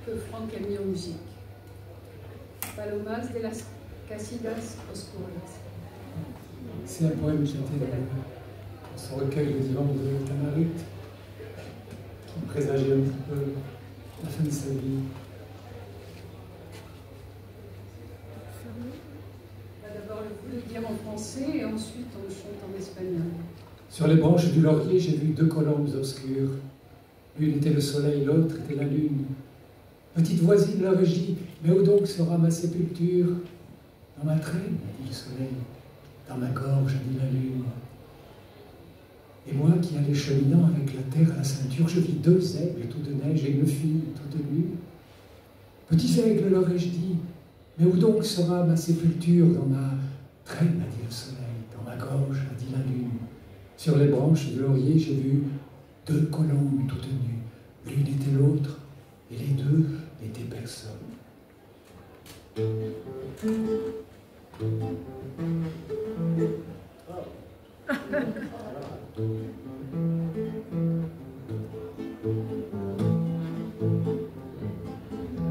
que Franck a mis en musique. Palomas de las Casidas Oscuras. C'est un poème qui était dans son recueil Le divan de Tamarit, qui présageait un petit peu la fin de sa vie. D'abord le dire en français et ensuite on le chante en espagnol. Sur les branches du laurier, j'ai vu deux colombes obscures. L'une était le soleil, l'autre était la lune. Petite voisine leur ai dit, mais où donc sera ma sépulture? Dans ma traîne, a dit le soleil. Dans ma gorge, a dit la lune. Et moi qui allais cheminant avec la terre à la ceinture, je vis deux aigles tout de neige et une fille toute nue. Petits aigles, leur ai-je dit, mais où donc sera ma sépulture? Dans ma traîne, a dit le soleil. Dans ma gorge, a dit la lune. Sur les branches du laurier, j'ai vu deux colombes toutes nues. L'une était l'autre, et les deux n'étaient personne.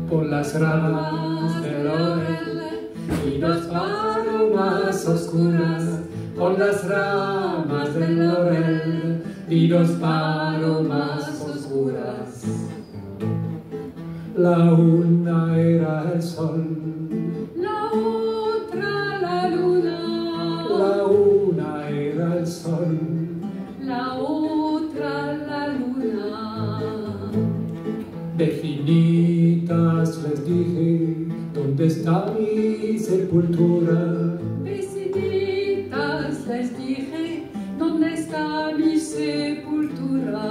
Por las ramas del laurel y dos palomas oscuras, por las ramas del laurel y dos palomas oscuras. La una era el sol, La otra la luna, la una era el sol, la otra la luna. Vecinitas les dije, ¿dónde está mi sepultura? Vecinitas les dije, ¿dónde está mi sepultura?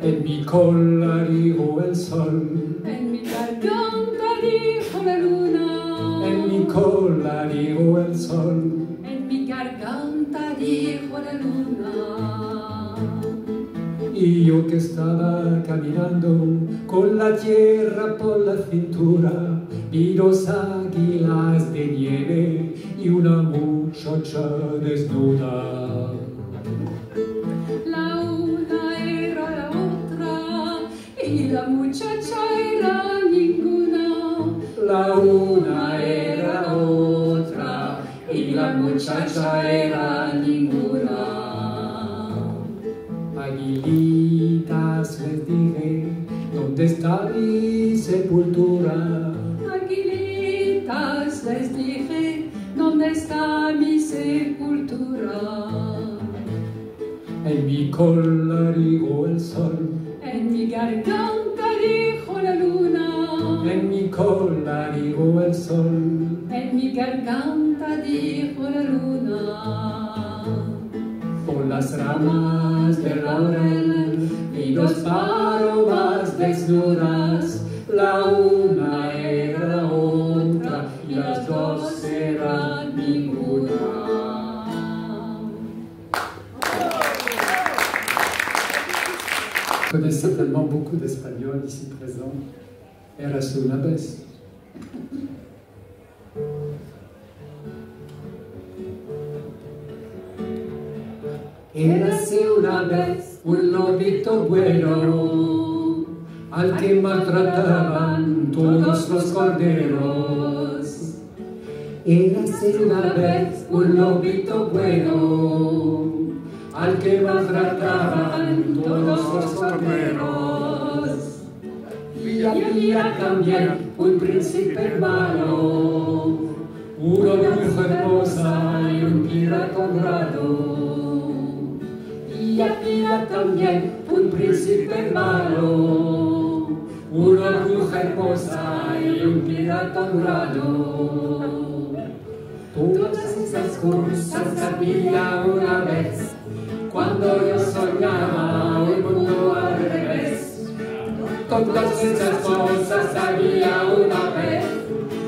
En mi cola dijo el sol, En mi garganta dijo la luna, en mi cola dijo el sol, en mi garganta dijo la luna. y yo que estaba caminando con la tierra por la cintura, vi dos águilas de nieve y una muchacha desnuda. La una era la otra y la muchacha era ninguna. La una era otra y la muchacha era ninguna. Aguilitas les dije, ¿dónde está mi sepultura? Aguilitas les dije, ¿dónde está mi sepultura? En mi cola dijo el sol, En mi garganta dijo la luna, en mi cola dijo el sol, en mi garganta dijo la luna. por las ramas del laurel y dos palomas desnudas, la una era la otra y las dos eran ninguna. Vous connaissez certainement beaucoup d'Espagnols ici présents. Érase una vez. Érase una vez un lobito bueno, al que maltrataban todos los corderos. Érase una vez un lobito bueno, al que maltrataban todos los corderos. Y había también un príncipe malo, una bruja hermosa y un pirata honrado. Y había también un príncipe malo, una bruja hermosa y un pirata honrado. Todas esas cosas había una vez, cuando yo soñaba un mundo al revés. Todas esas cosas había una vez,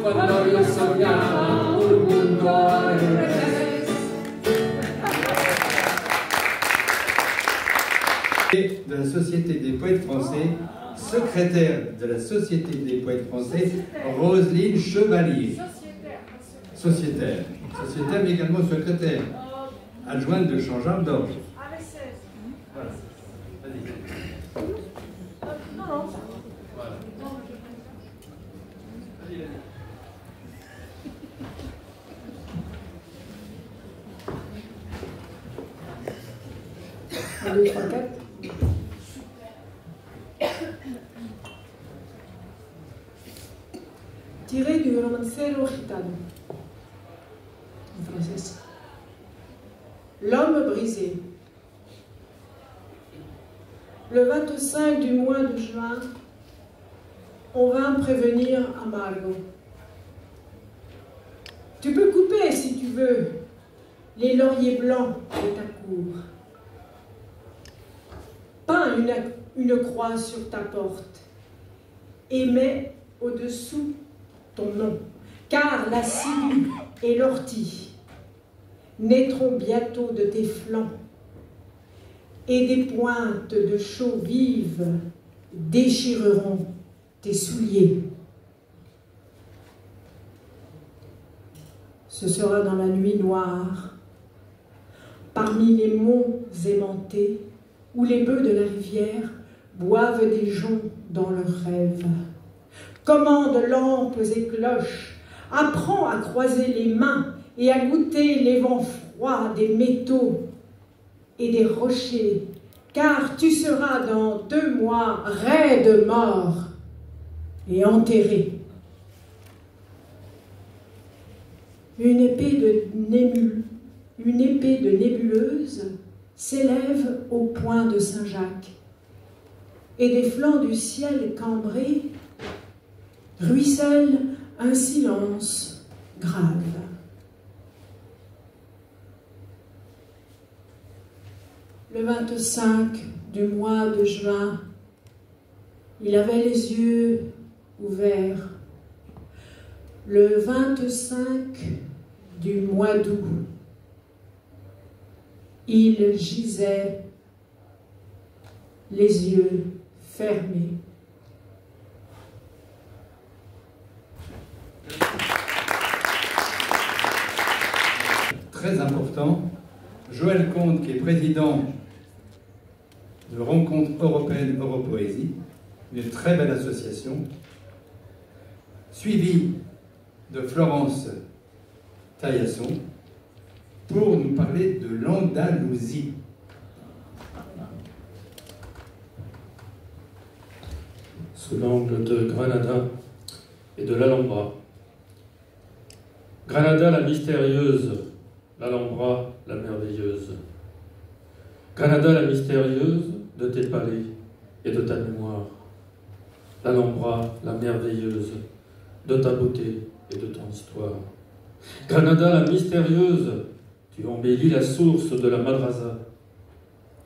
cuando yo soñaba un mundo al revés. De la Société des poètes français, secrétaire de la Société des poètes français, Roselyne Chevalier. Sociétaire. Sociétaire, mais également secrétaire. Adjointe de Jean-Jacques d'Orge. Voilà. Vas-y. Non, non. 1, 2, 3, 4. Tiré du romancero gitano. En français. L'homme brisé. Le 25 du mois de juin, on vint prévenir Amargo. Tu peux couper, si tu veux, les lauriers blancs de ta cour. Peins une croix sur ta porte et mets au-dessous ton nom, car la ciguë et l'ortie naîtront bientôt de tes flancs, et des pointes de chaux vives déchireront tes souliers. Ce sera dans la nuit noire, parmi les monts aimantés, où les bœufs de la rivière boivent des joncs dans leurs rêves. Commande lampes et cloches, apprends à croiser les mains et à goûter les vents froids des métaux et des rochers, car tu seras dans 2 mois raide mort et enterré. Une épée de nébuleuse s'élève au point de Saint-Jacques, et des flancs du ciel cambré ruisselle un silence grave. Le 25 du mois de juin, il avait les yeux ouverts. Le 25 du mois d'août, il gisait les yeux fermés. Très important, Joël Comte, qui est président de Rencontre européenne Europoésie, une très belle association, suivi de Florence Taillasson, pour nous parler de l'Andalousie. Sous l'angle de Granada et de l'Alhambra. Granada la mystérieuse, l'Alhambra la merveilleuse. Granada la mystérieuse de tes palais et de ta mémoire. L'Alhambra la merveilleuse de ta beauté et de ton histoire. Granada la mystérieuse, tu embellis la source de la Madrasa.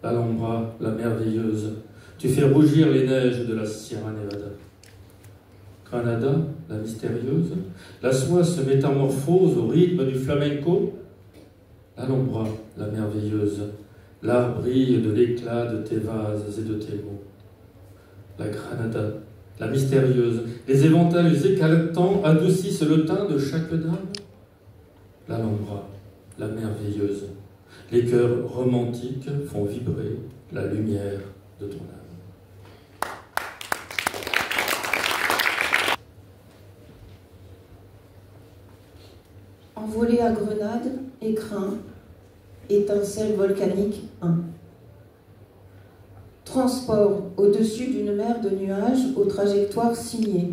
L'Alhambra la merveilleuse, tu fais rougir les neiges de la Sierra Nevada. Granada, la mystérieuse, la soie se métamorphose au rythme du flamenco. L'Alhambra, la merveilleuse, l'art brille de l'éclat de tes vases et de tes mots. La Granada, la mystérieuse, les éventails éclatants adoucissent le teint de chaque dame. L'Alhambra, la merveilleuse, les cœurs romantiques font vibrer la lumière de ton âme. Envolé à Grenade, écrin, étincelle volcanique 1. Transport au-dessus d'une mer de nuages aux trajectoires signées.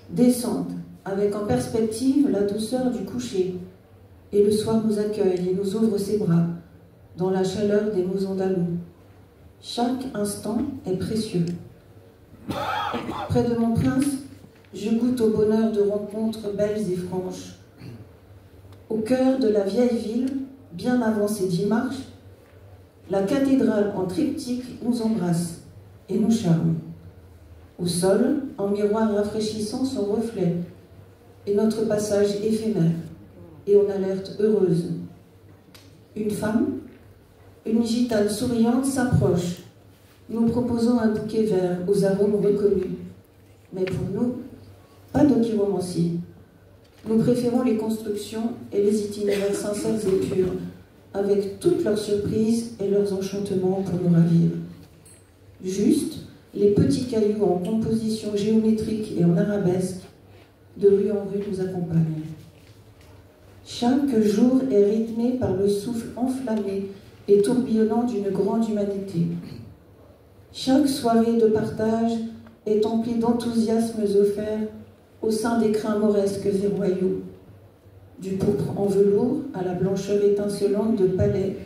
Descente, avec en perspective la douceur du coucher. Et le soir nous accueille et nous ouvre ses bras, dans la chaleur des mots andalous. Chaque instant est précieux. Près de mon prince, je goûte au bonheur de rencontres belles et franches. Au cœur de la vieille ville, bien avant ses 10 marches, la cathédrale en triptyque nous embrasse et nous charme. Au sol, en miroir rafraîchissant son reflet, et notre passage éphémère, et on alerte heureuse. Une femme, une gitane souriante s'approche, nous proposant un bouquet vert aux arômes reconnus. Mais pour nous, pas de chiromancie. Nous préférons les constructions et les itinéraires sincères et purs, avec toutes leurs surprises et leurs enchantements pour nous ravir. Juste, les petits cailloux en composition géométrique et en arabesque, de rue en rue nous accompagnent. Chaque jour est rythmé par le souffle enflammé et tourbillonnant d'une grande humanité. Chaque soirée de partage est emplie d'enthousiasmes offerts au sein des crins mauresques et royaux, du pourpre en velours à la blancheur étincelante de palais,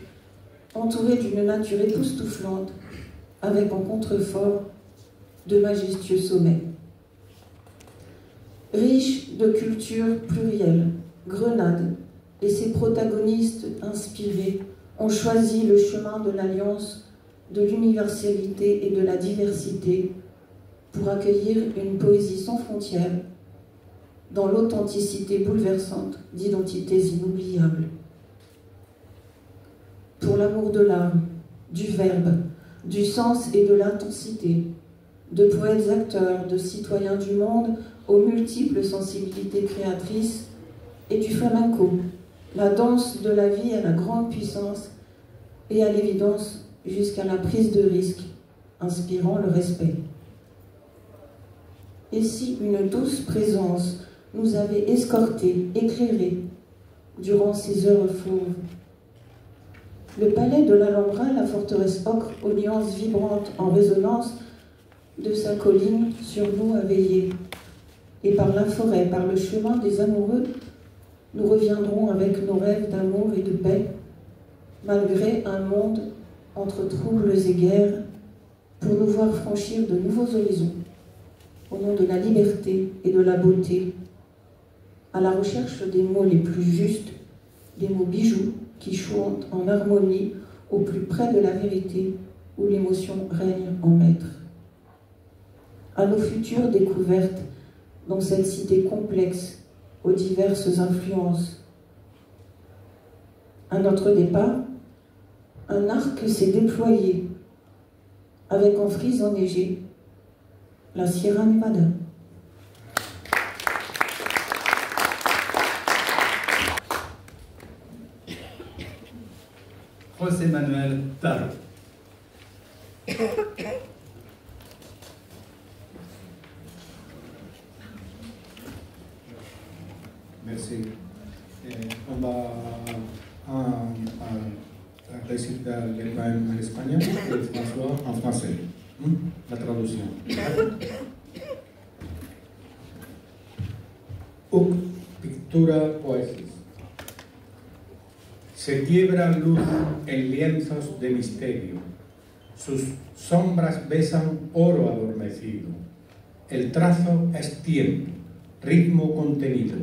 entourés d'une nature époustouflante, avec en contrefort de majestueux sommets. Riche de culture plurielle, Grenade et ses protagonistes inspirés ont choisi le chemin de l'alliance, de l'universalité et de la diversité pour accueillir une poésie sans frontières dans l'authenticité bouleversante d'identités inoubliables. Pour l'amour de l'âme, du verbe, du sens et de l'intensité, de poètes acteurs, de citoyens du monde aux multiples sensibilités créatrices, et du flamenco, la danse de la vie à la grande puissance et à l'évidence jusqu'à la prise de risque, inspirant le respect. Et si une douce présence nous avait escortés, éclairés, durant ces heures fauves? Le palais de l'Alhambra, la forteresse ocre aux nuances vibrantes en résonance de sa colline sur nous a veillé. Et par la forêt, par le chemin des amoureux, nous reviendrons avec nos rêves d'amour et de paix, malgré un monde entre troubles et guerres, pour nous voir franchir de nouveaux horizons, au nom de la liberté et de la beauté, à la recherche des mots les plus justes, des mots bijoux qui chantent en harmonie au plus près de la vérité, où l'émotion règne en maître. À nos futures découvertes dans cette cité complexe, aux diverses influences. À notre départ, un arc s'est déployé, avec en frise enneigée la Sierra Nevada. José Manuel Taro. Merci. On va réciter les poèmes en espagnol et François en français. La traduction. Uc Pictura Poesis. Se quiebra luz en lienzos de misterio. Sus sombras besan oro adormecido. El trazo es tiempo, ritmo contenido,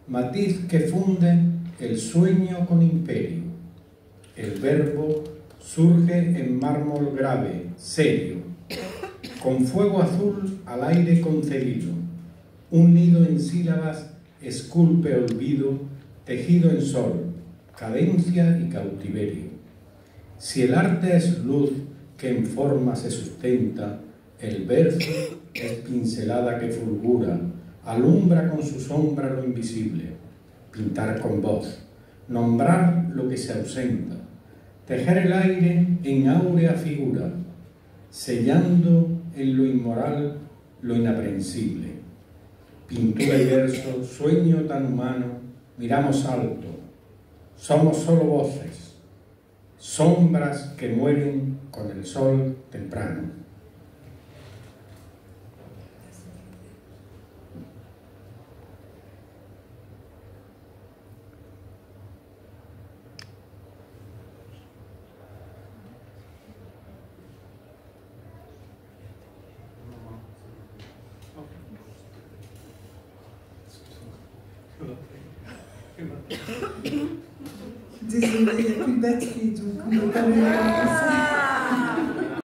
matiz que funde el sueño con imperio. El verbo surge en mármol grave, serio, con fuego azul al aire concebido. Un nido en sílabas esculpe olvido, tejido en sol, cadencia y cautiverio. Si el arte es luz que en forma se sustenta, el verso es pincelada que fulgura, alumbra con su sombra lo invisible. Pintar con voz, nombrar lo que se ausenta, tejer el aire en áurea figura, sellando en lo inmoral lo inaprensible. Pintura y verso, sueño tan humano, miramos alto, somos solo voces, sombras que mueren con el sol temprano. Désolée, il n'y a plus de batterie, donc on ne peut pas le commencer.